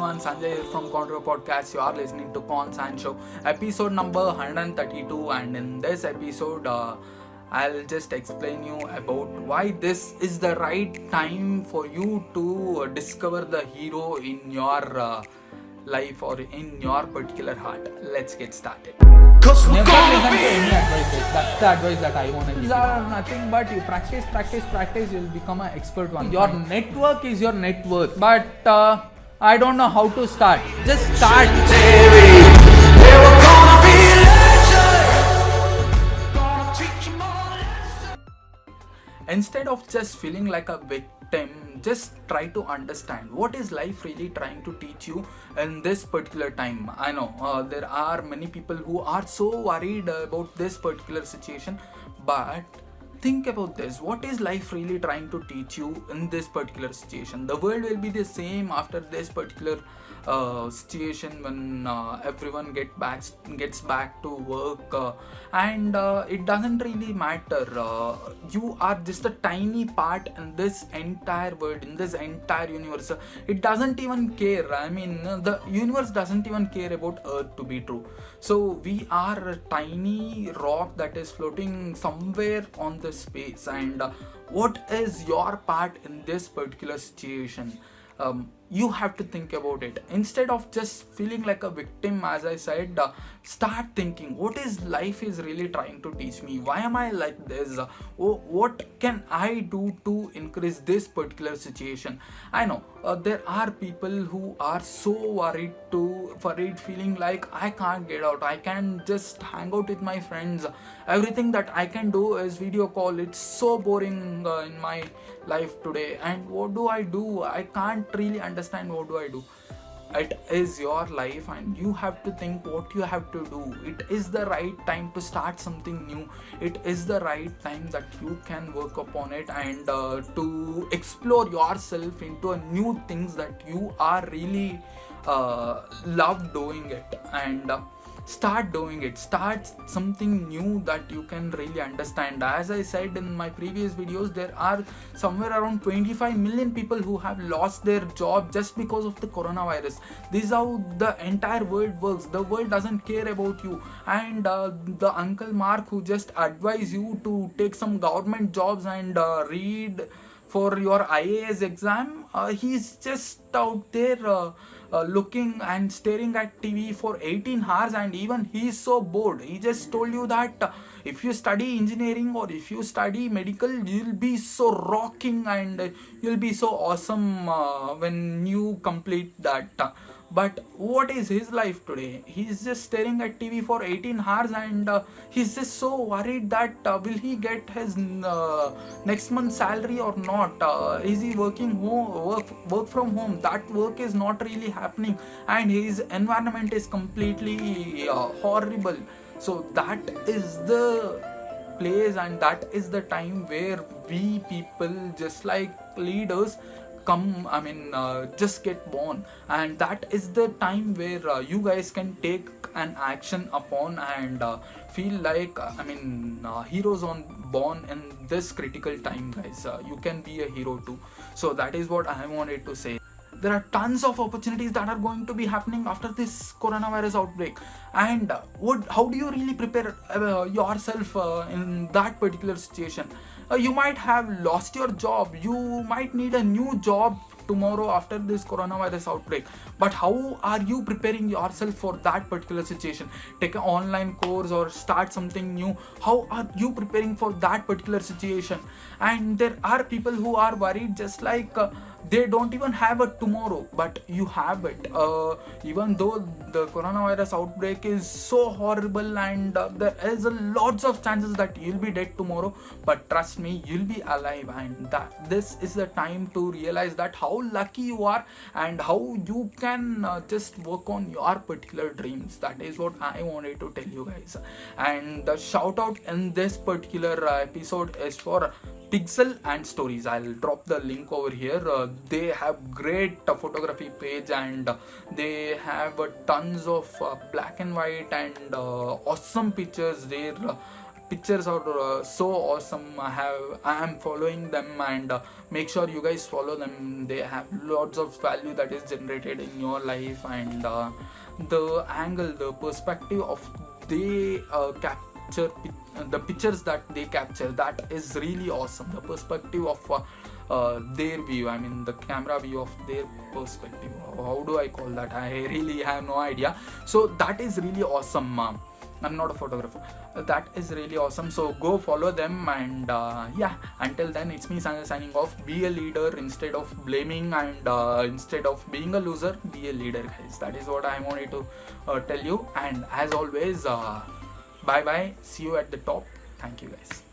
everyone, Sanjay here from Contour Podcast. You are listening to Con San Show, episode number 132. And in this episode, I'll just explain you about why this is the right time for you to discover the hero in your life or in your particular heart. Let's get started. Never listen to any advices. That's the advice that I want to give. These are nothing but you practice, you'll become an expert one. Your network is your net worth. But I don't know how to start. Just start. Instead of just feeling like a victim, just try to understand what is life really trying to teach you in this particular time. I know there are many people who are so worried about this particular situation, but think about this. What is life really trying to teach you in this particular situation? The world will be the same after this particular situation when everyone gets back to work, and it doesn't really matter. You are just a tiny part in this entire world, in this entire universe. It doesn't even care. I mean, the universe doesn't even care about Earth, to be true. So we are a tiny rock that is floating somewhere on the space. And what is your part in this particular situation? You have to think about it. Instead of just feeling like a victim, as I said, start thinking, what is life is really trying to teach me? Why am I like this? What can I do to increase this particular situation? I know there are people who are so worried, feeling like I can't get out, I can just hang out with my friends, everything that I can do is video call. It's so boring in my life today, and what do? I can't really understand what do I do. It is your life and you have to think what you have to do. It is the right time to start something new. It is the right time that you can work upon it and to explore yourself into a new things that you are really love doing it, and start doing it. Start something new that you can really understand. As I said in my previous videos, there are somewhere around 25 million people who have lost their job just because of the coronavirus. This is how the entire world works. The world doesn't care about you, and the Uncle Mark who just advise you to take some government jobs and read for your IAS exam, he's just out there looking and staring at TV for 18 hours, and even he's so bored. He just told you that if you study engineering or if you study medical, you'll be so rocking and you'll be so awesome when you complete that. But what is his life today? He's just staring at TV for 18 hours, and he's just so worried that will he get his next month's salary or not? Is he working work from home? That work is not really happening, and his environment is completely horrible. So that is the place, and that is the time where we people, just like leaders, just get born. And that is the time where you guys can take an action upon and feel like heroes on born in this critical time, guys. You can be a hero too. So that is what I wanted to say. There are tons of opportunities that are going to be happening after this coronavirus outbreak, and how do you really prepare yourself in that particular situation? You might have lost your job, you might need a new job tomorrow after this coronavirus outbreak, but how are you preparing yourself for that particular situation? Take an online course or start something new. How are you preparing for that particular situation? And there are people who are worried, just like they don't even have a tomorrow, but you have it. Even though the coronavirus outbreak is so horrible and there is a lots of chances that you'll be dead tomorrow, but trust me, you'll be alive. And that this is the time to realize that how lucky you are and how you can just work on your particular dreams. That is what I wanted to tell you guys. And the shout out in this particular episode is for Pixel and Stories. I'll drop the link over here. They have great photography page, and they have tons of black and white and awesome pictures there. pictures are so awesome. I am following them, and make sure you guys follow them. They have lots of value that is generated in your life, and the angle, the perspective of they capture the pictures that they capture, that is really awesome. The perspective of their view, I mean the camera view of their perspective, how do I call that, I really have no idea. So that is really awesome. I'm not a photographer. That is really awesome. So go follow them, and yeah, until then, it's me Sanjay signing off. Be a leader instead of blaming, and instead of being a loser, be a leader, guys. That is what I wanted to tell you. And as always, bye bye. See you at the top. Thank you, guys.